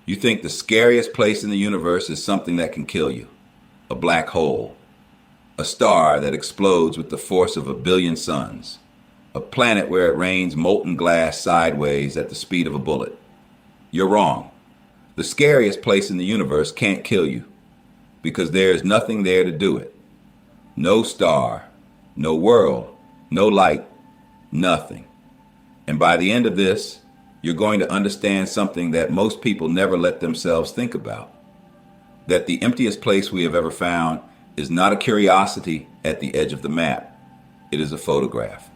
You think the scariest place in the universe is something that can kill you. A black hole. A star that explodes with the force of 1 billion suns. A planet where it rains molten glass sideways at the speed of a bullet. You're wrong. The scariest place in the universe can't kill you because there is nothing there to do it. No star, no world, no light, nothing. And by the end of this, you're going to understand something that most people never let themselves think about. That the emptiest place we have ever found is not a curiosity at the edge of the map. It is a photograph.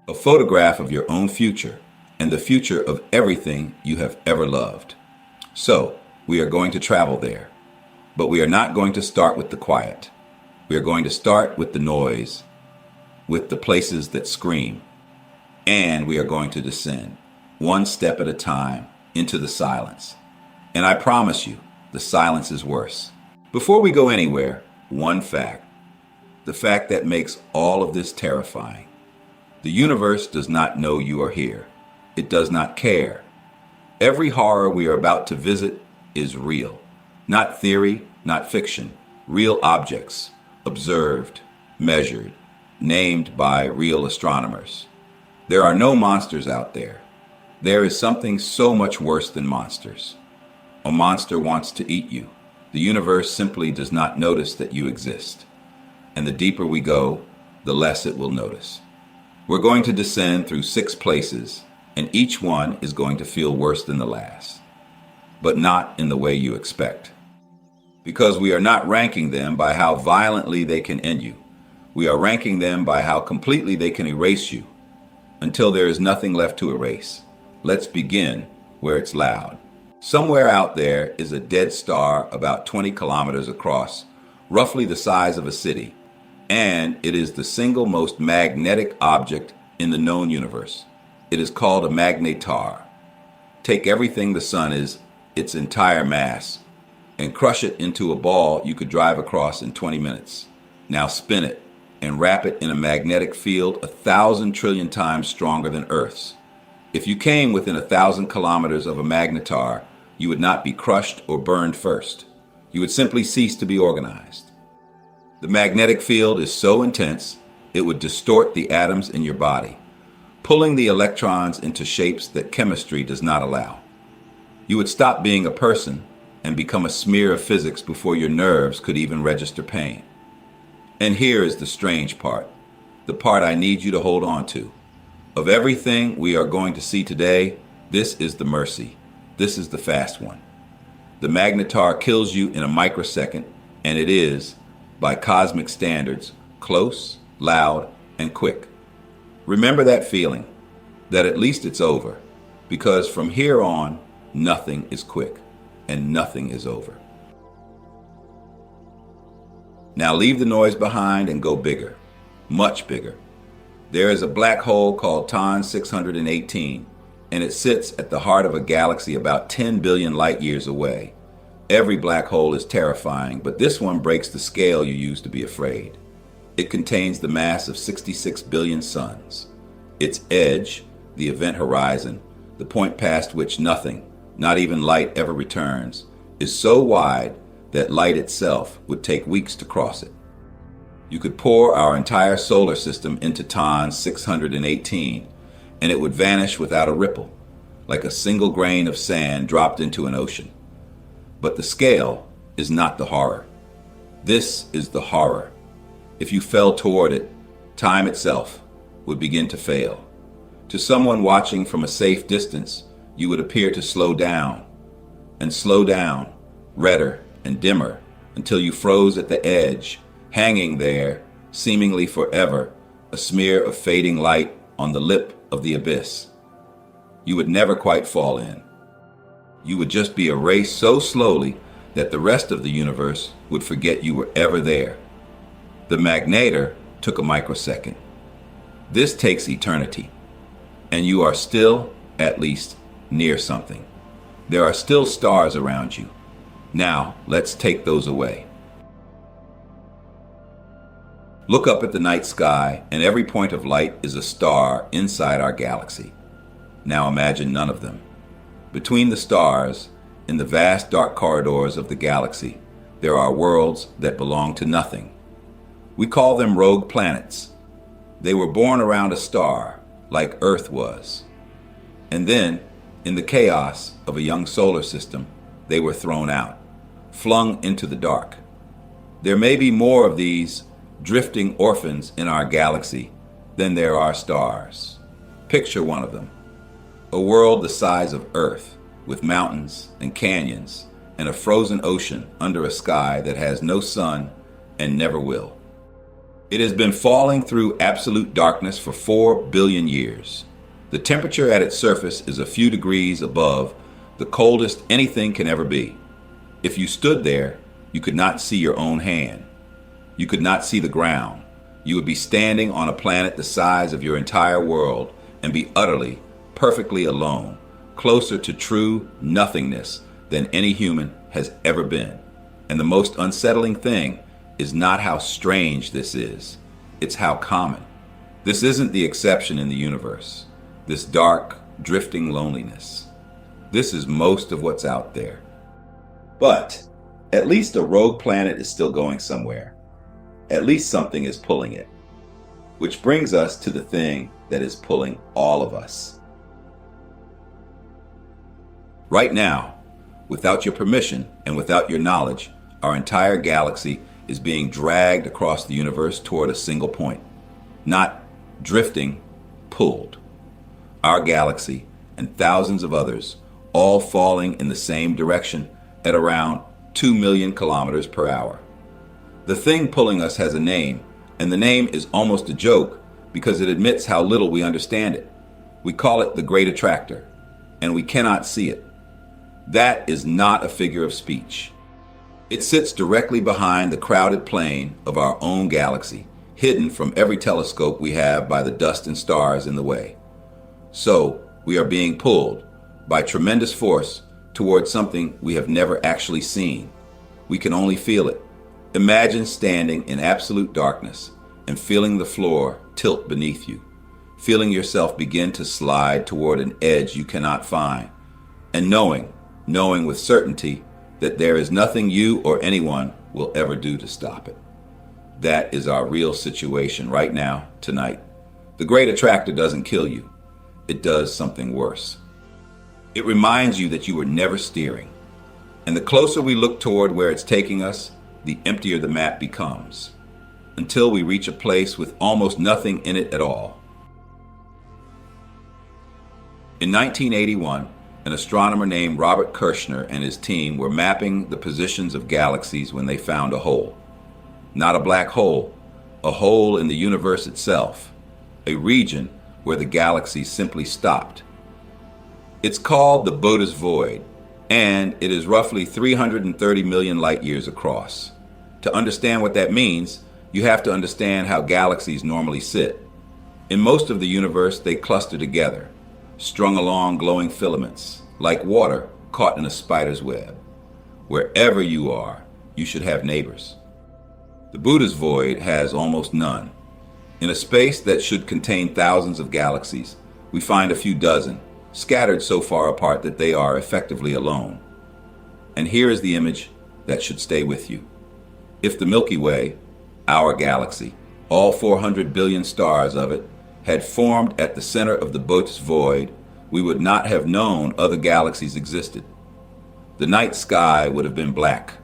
A photograph of your own future and the future of everything you have ever loved. So, we are going to travel there. But we are not going to start with the quiet. We are going to start with the noise, with the places that scream. And we are going to descend, one step at a time, into the silence. And I promise you, the silence is worse. Before we go anywhere, one fact. The fact that makes all of this terrifying. The universe does not know you are here. It does not care. Every horror we are about to visit is real. Not theory, not fiction. Real objects, observed, measured, named by real astronomers. There are no monsters out there. There is something so much worse than monsters. A monster wants to eat you. The universe simply does not notice that you exist. And the deeper we go, the less it will notice. We're going to descend through 6 places, and each one is going to feel worse than the last. But not in the way you expect. Because we are not ranking them by how violently they can end you. We are ranking them by how completely they can erase you, until there is nothing left to erase. Let's begin where it's loud. Somewhere out there is a dead star about 20 kilometers across, roughly the size of a city, and it is the single most magnetic object in the known universe. It is called a Magnetar. Take everything the sun is, its entire mass, and crush it into a ball you could drive across in 20 minutes. Now spin it and wrap it in a magnetic field 1,000 trillion times stronger than Earth's. If you came within 1,000 kilometers of a Magnetar, you would not be crushed or burned first. You would simply cease to be organized. The magnetic field is so intense, it would distort the atoms in your body, pulling the electrons into shapes that chemistry does not allow. You would stop being a person and become a smear of physics before your nerves could even register pain. And here is the strange part, the part I need you to hold on to. Of everything we are going to see today, this is the mercy. This is the fast one. The Magnetar kills you in a microsecond, and it is, by cosmic standards, close, loud, and quick. Remember that feeling, that at least it's over, because from here on, nothing is quick, and nothing is over. Now leave the noise behind and go bigger, much bigger. There is a black hole called TON 618, and it sits at the heart of a galaxy about 10 billion light years away. Every black hole is terrifying, but this one breaks the scale you use to be afraid. It contains the mass of 66 billion suns. Its edge, the event horizon, the point past which nothing, not even light, ever returns, is so wide that light itself would take weeks to cross it. You could pour our entire solar system into TON 618, and it would vanish without a ripple, like a single grain of sand dropped into an ocean. But the scale is not the horror. This is the horror. If you fell toward it, time itself would begin to fail. To someone watching from a safe distance, you would appear to slow down, redder and dimmer, until you froze at the edge, hanging there, seemingly forever, a smear of fading light on the lip of the abyss. You would never quite fall in. You would just be erased so slowly that the rest of the universe would forget you were ever there. The Magnetar took a microsecond. This takes eternity, and you are still, at least, near something. There are still stars around you. Now, let's take those away. Look up at the night sky, and every point of light is a star inside our galaxy. Now imagine none of them. Between the stars, in the vast dark corridors of the galaxy, there are worlds that belong to nothing. We call them rogue planets. They were born around a star, like Earth was. And then, in the chaos of a young solar system, they were thrown out, flung into the dark. There may be more of these drifting orphans in our galaxy than there are stars. Picture one of them. A world the size of Earth, with mountains and canyons and a frozen ocean under a sky that has no sun and never will. It has been falling through absolute darkness for 4 billion years. The temperature at its surface is a few degrees above the coldest anything can ever be. If you stood there, you could not see your own hand. You could not see the ground. You would be standing on a planet the size of your entire world and be utterly, perfectly alone, closer to true nothingness than any human has ever been. And the most unsettling thing is not how strange this is. It's how common. This isn't the exception in the universe. This dark, drifting loneliness. This is most of what's out there. But at least a rogue planet is still going somewhere. At least something is pulling it. Which brings us to the thing that is pulling all of us. Right now, without your permission and without your knowledge, our entire galaxy is being dragged across the universe toward a single point. Not drifting, pulled. Our galaxy and thousands of others, all falling in the same direction at around 2 million kilometers per hour. The thing pulling us has a name, and the name is almost a joke because it admits how little we understand it. We call it the Great Attractor, and we cannot see it. That is not a figure of speech. It sits directly behind the crowded plane of our own galaxy, hidden from every telescope we have by the dust and stars in the way. So, we are being pulled by tremendous force towards something we have never actually seen. We can only feel it. Imagine standing in absolute darkness and feeling the floor tilt beneath you, feeling yourself begin to slide toward an edge you cannot find, and knowing with certainty that there is nothing you or anyone will ever do to stop it. That is our real situation right now, tonight. The Great Attractor doesn't kill you. It does something worse. It reminds you that you were never steering. And the closer we look toward where it's taking us, the emptier the map becomes, until we reach a place with almost nothing in it at all. In 1981, an astronomer named Robert Kirshner and his team were mapping the positions of galaxies when they found a hole. Not a black hole, a hole in the universe itself, a region where the galaxies simply stopped. It's called the Boötes void, and it is roughly 330 million light years across. To understand what that means, you have to understand how galaxies normally sit. In most of the universe, they cluster together, strung along glowing filaments, like water caught in a spider's web. Wherever you are, you should have neighbors. The Boötes void has almost none. In a space that should contain thousands of galaxies, we find a few dozen, scattered so far apart that they are effectively alone. And here is the image that should stay with you. If the Milky Way, our galaxy, all 400 billion stars of it, had formed at the center of the Boötes void, we would not have known other galaxies existed. The night sky would have been black.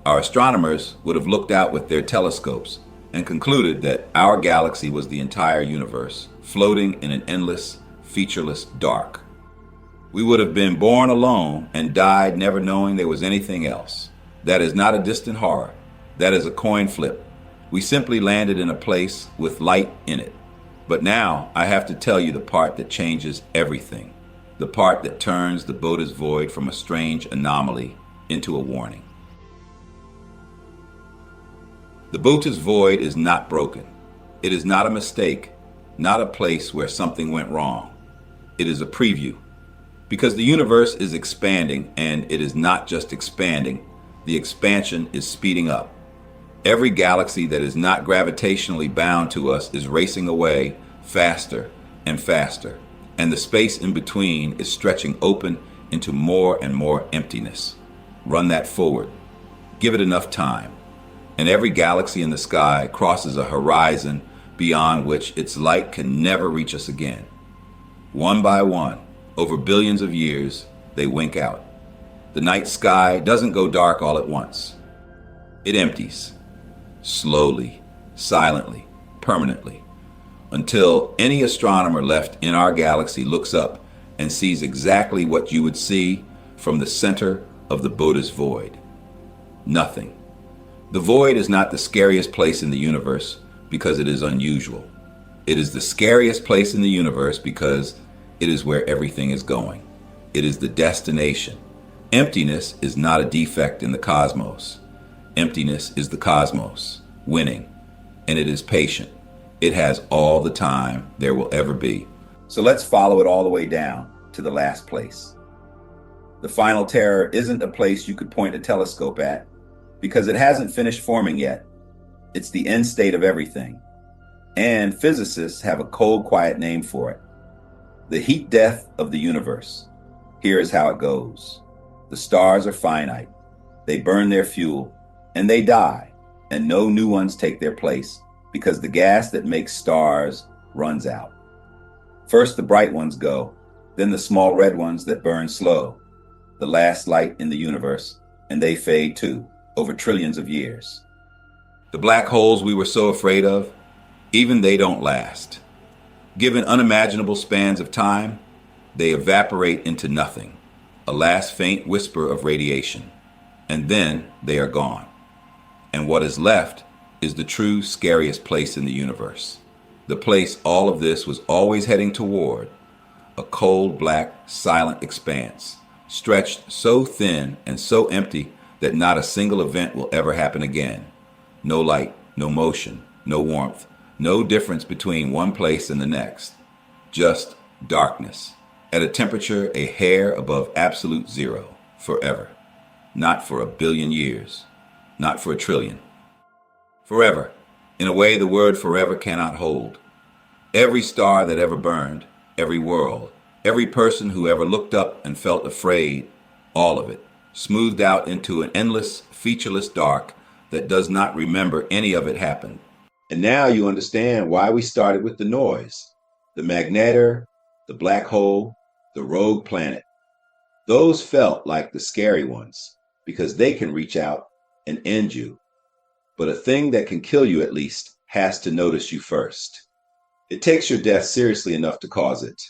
Our astronomers would have looked out with their telescopes and concluded that our galaxy was the entire universe, floating in an endless, featureless dark. We would have been born alone and died never knowing there was anything else. That is not a distant horror. That is a coin flip. We simply landed in a place with light in it. But now I have to tell you the part that changes everything. The part that turns the Boötes void from a strange anomaly into a warning. The Boötes void is not broken. It is not a mistake, not a place where something went wrong. It is a preview. Because the universe is expanding, and it is not just expanding, the expansion is speeding up. Every galaxy that is not gravitationally bound to us is racing away faster and faster, and the space in between is stretching open into more and more emptiness. Run that forward. Give it enough time. And every galaxy in the sky crosses a horizon beyond which its light can never reach us again. One by one, over billions of years, they wink out. The night sky doesn't go dark all at once. It empties, slowly, silently, permanently, until any astronomer left in our galaxy looks up and sees exactly what you would see from the center of the Boötes void. Nothing. The void is not the scariest place in the universe because it is unusual. It is the scariest place in the universe because it is where everything is going. It is the destination. Emptiness is not a defect in the cosmos. Emptiness is the cosmos, winning, and it is patient. It has all the time there will ever be. So let's follow it all the way down to the last place. The final terror isn't a place you could point a telescope at because it hasn't finished forming yet. It's the end state of everything. And physicists have a cold, quiet name for it. The heat death of the universe. Here is how it goes. The stars are finite. They burn their fuel, and they die, and no new ones take their place because the gas that makes stars runs out. First the bright ones go, then the small red ones that burn slow, the last light in the universe, and they fade too, over trillions of years. The black holes we were so afraid of, even they don't last. Given unimaginable spans of time, they evaporate into nothing, a last faint whisper of radiation, and then they are gone. And what is left is the true scariest place in the universe, the place all of this was always heading toward, a cold, black, silent expanse, stretched so thin and so empty that not a single event will ever happen again. No light, no motion, no warmth, no difference between one place and the next. Just darkness, at a temperature a hair above absolute zero, forever. Not for 1 billion years, not for 1 trillion. Forever, in a way the word forever cannot hold. Every star that ever burned, every world, every person who ever looked up and felt afraid, all of it, smoothed out into an endless, featureless dark that does not remember any of it happened. And now you understand why we started with the noise, the Magnetar, the black hole, the rogue planet. Those felt like the scary ones because they can reach out and end you. But a thing that can kill you at least has to notice you first. It takes your death seriously enough to cause it.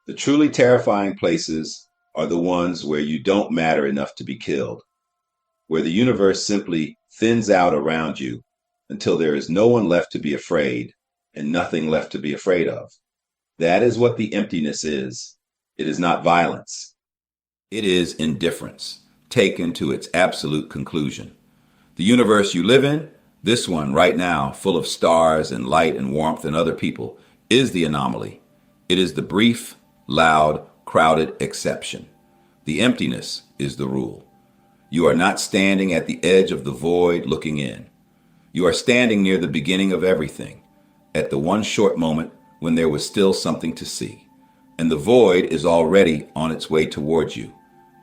The truly terrifying places are the ones where you don't matter enough to be killed, where the universe simply thins out around you until there is no one left to be afraid and nothing left to be afraid of. That is what the emptiness is. It is not violence. It is indifference, taken to its absolute conclusion. The universe you live in, this one right now, full of stars and light and warmth and other people, is the anomaly. It is the brief, loud, crowded exception. The emptiness is the rule. You are not standing at the edge of the void looking in. You are standing near the beginning of everything, at the one short moment when there was still something to see. And the void is already on its way towards you.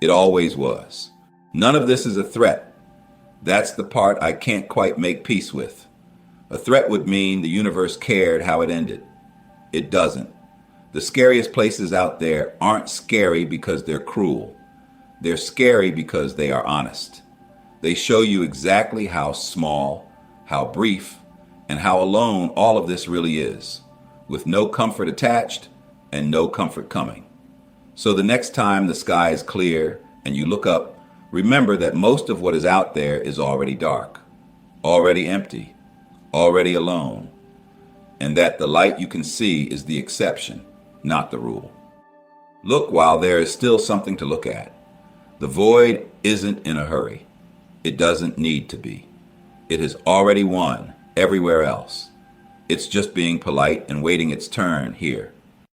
It always was. None of this is a threat. That's the part I can't quite make peace with. A threat would mean the universe cared how it ended. It doesn't. The scariest places out there aren't scary because they're cruel. They're scary because they are honest. They show you exactly how small, how brief, and how alone all of this really is, with no comfort attached and no comfort coming. So the next time the sky is clear and you look up, remember that most of what is out there is already dark, already empty, already alone, and that the light you can see is the exception, not the rule. Look while there is still something to look at. The void isn't in a hurry. It doesn't need to be. It has already won everywhere else. It's just being polite and waiting its turn here.